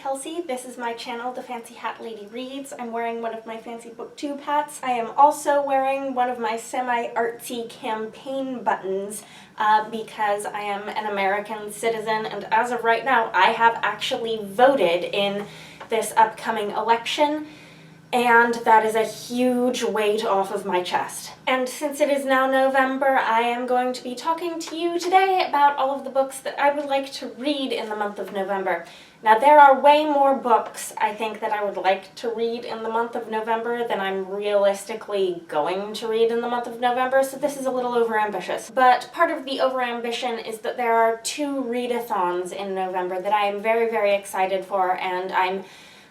Kelsey. This is my channel, The Fancy Hat Lady Reads. I'm wearing one of my fancy booktube hats. I am also wearing one of my semi-artsy campaign buttons because I am an American citizen, and as of right now, I have actually voted in this upcoming election, and that is a huge weight off of my chest. And since it is now November, I am going to be talking to you today about all of the books that I would like to read in the month of November. Now, there are way more books, I think, that I would like to read in the month of November than I'm realistically going to read in the month of November, so this is a little overambitious. But part of the overambition is that there are 2 readathons in November that I am very, very excited for, and I'm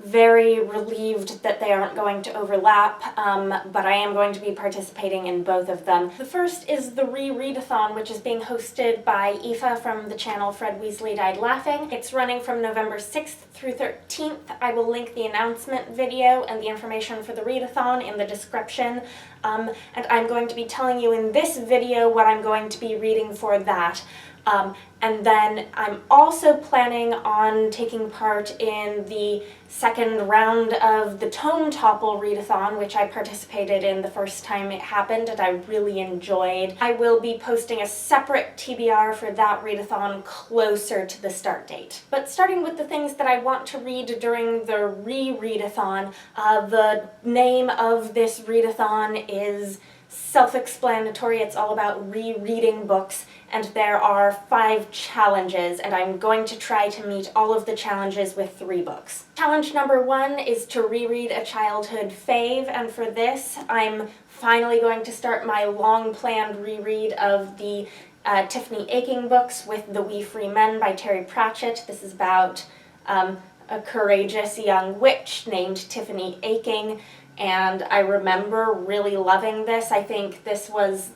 very relieved that they aren't going to overlap, but I am going to be participating in both of them. The first is the Rereadathon, which is being hosted by Aoife from the channel Fred Weasley Died Laughing. It's running from November 6th through 13th. I will link the announcement video and the information for the readathon in the description, and I'm going to be telling you in this video what I'm going to be reading for that. And then I'm also planning on taking part in the second round of the Tome Topple Readathon, which I participated in the first time it happened and I really enjoyed. I will be posting a separate TBR for that readathon closer to the start date. But starting with the things that I want to read during the Rereadathon, the name of this readathon is self-explanatory. It's all about rereading books, and there are 5 challenges, and I'm going to try to meet all of the challenges with 3 books. Challenge number 1 is to reread a childhood fave, and for this I'm finally going to start my long-planned reread of the Tiffany Aching books with The Wee Free Men by Terry Pratchett. This is about a courageous young witch named Tiffany Aching, and I remember really loving this. I think this was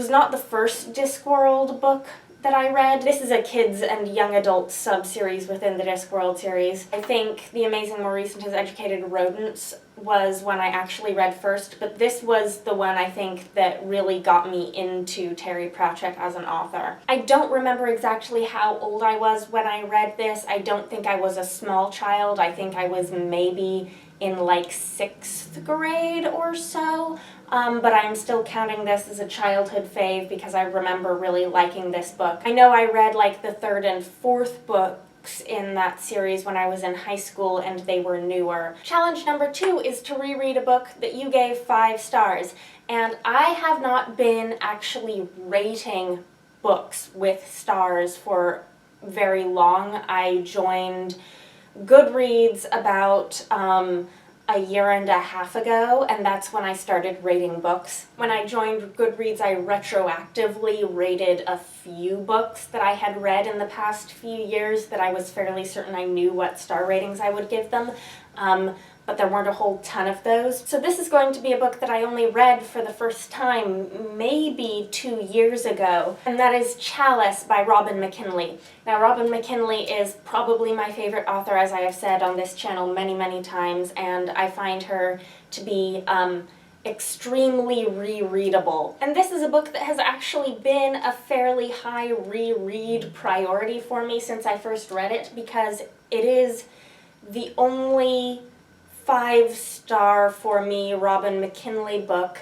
not the first Discworld book that I read. This is a kids and young adults sub-series within the Discworld series. I think The Amazing Maurice and His Educated Rodents was one I actually read first, but this was the one I think that really got me into Terry Pratchett as an author. I don't remember exactly how old I was when I read this. I don't think I was a small child. I think I was maybe in like 6th grade or so, but I'm still counting this as a childhood fave because I remember really liking this book. I know I read like the 3rd and 4th books in that series when I was in high school and they were newer. Challenge number 2 is to reread a book that you gave 5 stars, and I have not been actually rating books with stars for very long. I joined Goodreads about a year and a half ago, and that's when I started rating books. When I joined Goodreads, I retroactively rated a few books that I had read in the past few years that I was fairly certain I knew what star ratings I would give them. But there weren't a whole ton of those. So this is going to be a book that I only read for the first time maybe 2 years ago, and that is Chalice by Robin McKinley. Now, Robin McKinley is probably my favorite author, as I have said on this channel many, many times, and I find her to be extremely rereadable. And this is a book that has actually been a fairly high reread priority for me since I first read it, because it is the only 5-star for me Robin McKinley book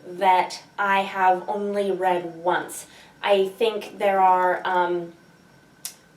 that I have only read once. I think there are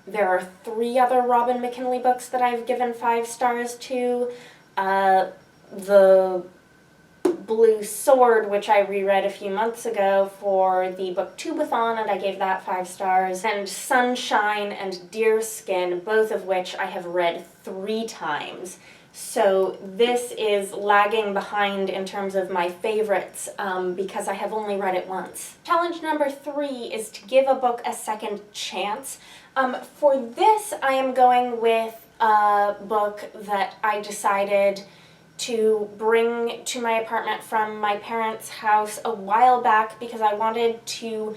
3 other Robin McKinley books that I've given 5 stars to. The Blue Sword, which I reread a few months ago for the Booktubeathon, and I gave that 5 stars, and Sunshine and Deerskin, both of which I have read 3 times. So this is lagging behind in terms of my favorites because I have only read it once. Challenge number 3 is to give a book a second chance. For this, I am going with a book that I decided to bring to my apartment from my parents' house a while back because I wanted to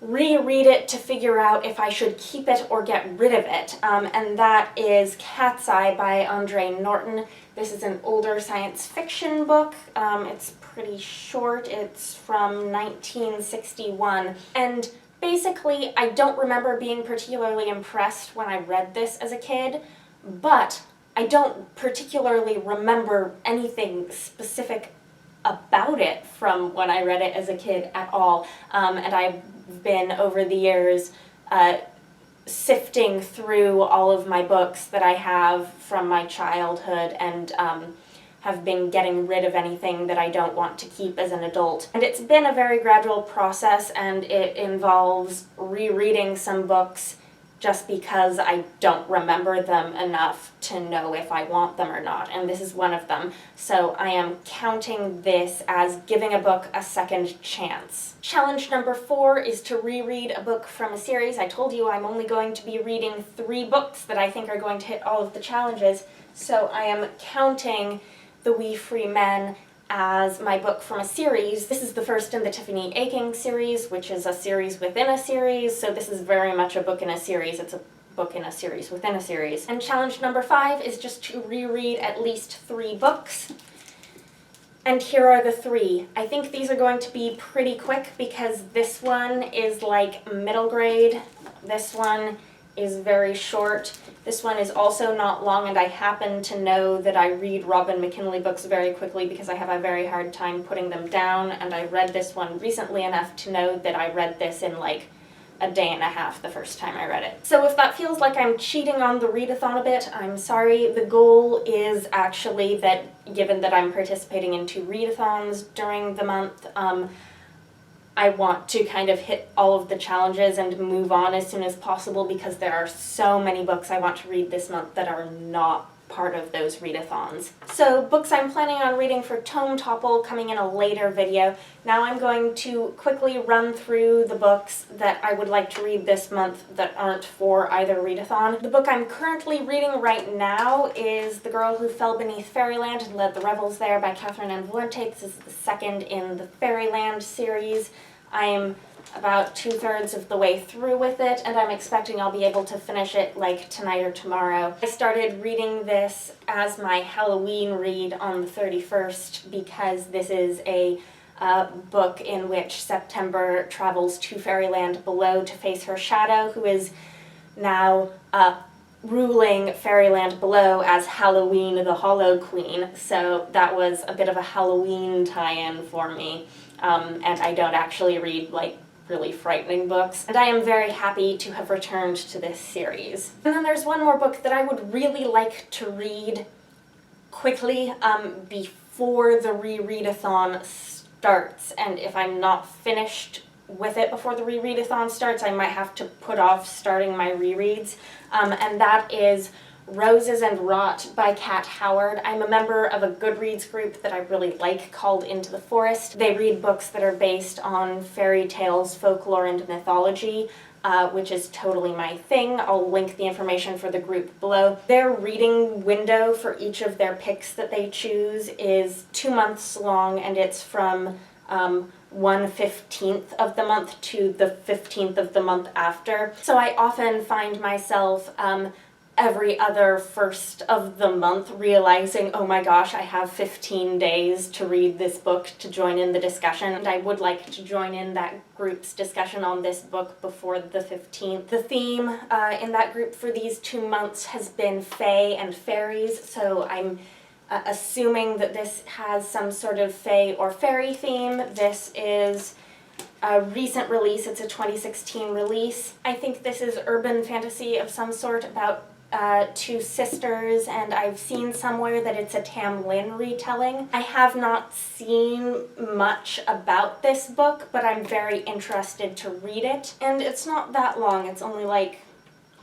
reread it to figure out if I should keep it or get rid of it, and that is Catseye by Norton. This is an older science fiction book. It's pretty short. It's from 1961, and basically I don't remember being particularly impressed when I read this as a kid, but I don't particularly remember anything specific about it from when I read it as a kid at all. And I've been, over the years, sifting through all of my books that I have from my childhood and have been getting rid of anything that I don't want to keep as an adult. And it's been a very gradual process, and it involves rereading some books just because I don't remember them enough to know if I want them or not, and this is one of them. So I am counting this as giving a book a second chance. Challenge number 4 is to reread a book from a series. I told you I'm only going to be reading 3 books that I think are going to hit all of the challenges, so I am counting The Wee Free Men as my book from a series. This is the first in the Tiffany Aching series, which is a series within a series, so this is very much a book in a series. It's a book in a series within a series. And challenge number 5 is just to reread at least 3 books. And here are the 3. I think these are going to be pretty quick because this one is like middle grade. This one is very short. This one is also not long, and I happen to know that I read Robin McKinley books very quickly because I have a very hard time putting them down, and I read this one recently enough to know that I read this in like a day and a half the first time I read it. So if that feels like I'm cheating on the readathon a bit, I'm sorry. The goal is actually that, given that I'm participating in 2 readathons during the month, I want to kind of hit all of the challenges and move on as soon as possible because there are so many books I want to read this month that are not part of those readathons. So books I'm planning on reading for Tome Topple coming in a later video. Now I'm going to quickly run through the books that I would like to read this month that aren't for either readathon. The book I'm currently reading right now is The Girl Who Fell Beneath Fairyland and Led the Revels There by Catherynne and Valente. This is the second in the Fairyland series. I'm about 2/3 of the way through with it, and I'm expecting I'll be able to finish it like tonight or tomorrow. I started reading this as my Halloween read on the 31st because this is a book in which September travels to Fairyland below to face her shadow, who is now ruling Fairyland below as Halloween the Hollow Queen. So that was a bit of a Halloween tie-in for me, and I don't actually read like really frightening books, and I am very happy to have returned to this series. And then there's one more book that I would really like to read quickly before the rereadathon starts, and if I'm not finished with it before the rereadathon starts, I might have to put off starting my rereads, and that is Roses and Rot by Kat Howard. I'm a member of a Goodreads group that I really like called Into the Forest. They read books that are based on fairy tales, folklore, and mythology, which is totally my thing. I'll link the information for the group below. Their reading window for each of their picks that they choose is 2 months long, and it's from 1/15 of the month to the 15th of the month after. So I often find myself every other first of the month realizing, oh my gosh, I have 15 days to read this book to join in the discussion, and I would like to join in that group's discussion on this book before the 15th. The theme in that group for these 2 months has been fae and fairies, so I'm assuming that this has some sort of fae or fairy theme. This is a recent release. It's a 2016 release. I think this is urban fantasy of some sort about 2 sisters, and I've seen somewhere that it's a Tam Lin retelling. I have not seen much about this book, but I'm very interested to read it, and it's not that long. It's only like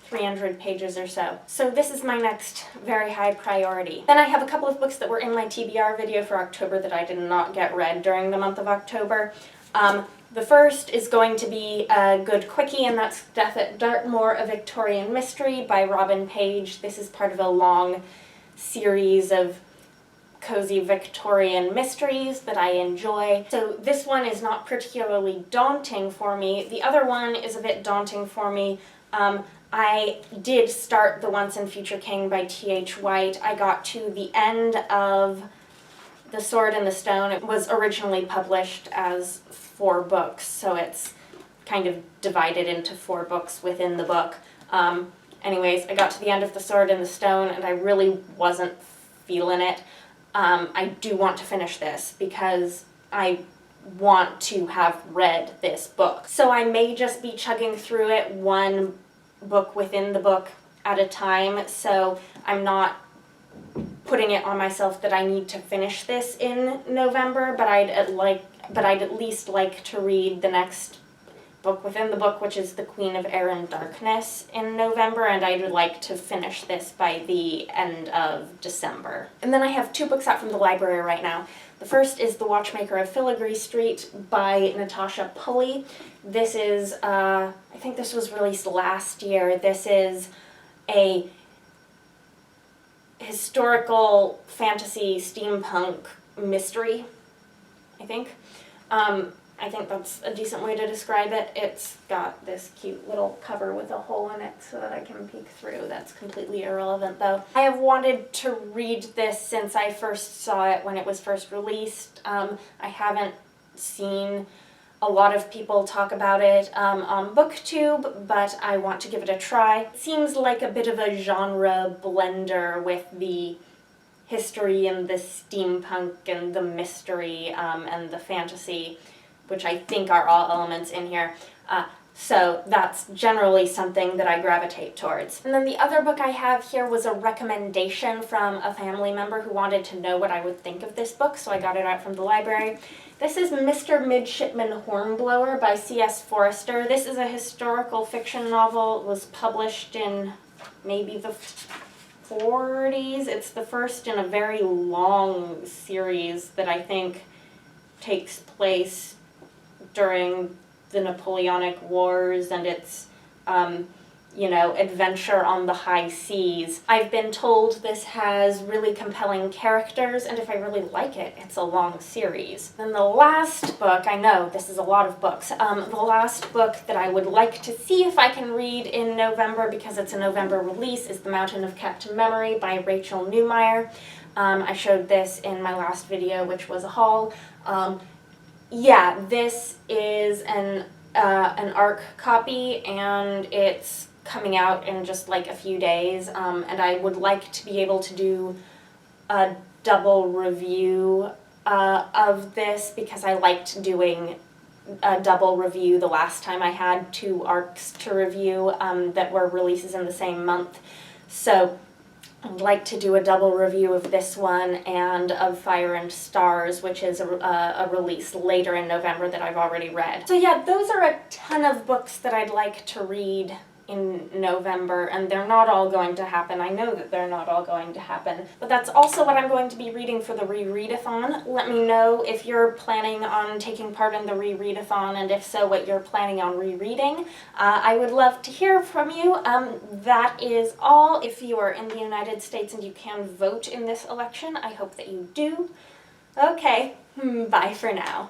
300 pages or so. So this is my next very high priority. Then I have a couple of books that were in my TBR video for October that I did not get read during the month of October. The first is going to be a good quickie, and that's Death at Dartmoor, A Victorian Mystery by Robin Paige. This is part of a long series of cozy Victorian mysteries that I enjoy. So this one is not particularly daunting for me. The other one is a bit daunting for me. I did start The Once and Future King by T.H. White. I got to the end of The Sword and the Stone. It was originally published as 4 books, so it's kind of divided into 4 books within the book. Anyways, I got to the end of The Sword in the Stone and I really wasn't feeling it. I do want to finish this because I want to have read this book. So I may just be chugging through it one book within the book at a time, so I'm not putting it on myself that I need to finish this in November, but I'd at least like to read the next book within the book, which is The Queen of Air and Darkness, in November, and I would like to finish this by the end of December. And then I have 2 books out from the library right now. The first is The Watchmaker of Filigree Street by Natasha Pulley. This is, I think this was released last year. This is a historical fantasy steampunk mystery, I think. I think that's a decent way to describe it. It's got this cute little cover with a hole in it so that I can peek through. That's completely irrelevant though. I have wanted to read this since I first saw it when it was first released. I haven't seen a lot of people talk about it on BookTube, but I want to give it a try. It seems like a bit of a genre blender with the history and the steampunk and the mystery and the fantasy, which I think are all elements in here. So that's generally something that I gravitate towards. And then the other book I have here was a recommendation from a family member who wanted to know what I would think of this book, so I got it out from the library. This is Mr. Midshipman Hornblower by C.S. Forester. This is a historical fiction novel. It was published in maybe the 40s. It's the first in a very long series that I think takes place during the Napoleonic Wars, and it's, adventure on the high seas. I've been told this has really compelling characters, and if I really like it, it's a long series. Then the last book, I know this is a lot of books, the last book that I would like to see if I can read in November, because it's a November release, is The Mountain of Kept Memory by Rachel Neumeier. I showed this in my last video, which was a haul. Yeah, this is an ARC copy, and it's coming out in just like a few days, and I would like to be able to do a double review of this, because I liked doing a double review the last time I had 2 ARCs to review that were releases in the same month. So I'd like to do a double review of this one and of Fire and Stars, which is a release later in November that I've already read. So yeah, those are a ton of books that I'd like to read in November, and they're not all going to happen. I know that they're not all going to happen, but that's also what I'm going to be reading for the Rereadathon. Let me know if you're planning on taking part in the Rereadathon, and if so, what you're planning on rereading. I would love to hear from you. That is all. If you are in the United States and you can vote in this election, I hope that you do. Okay, bye for now.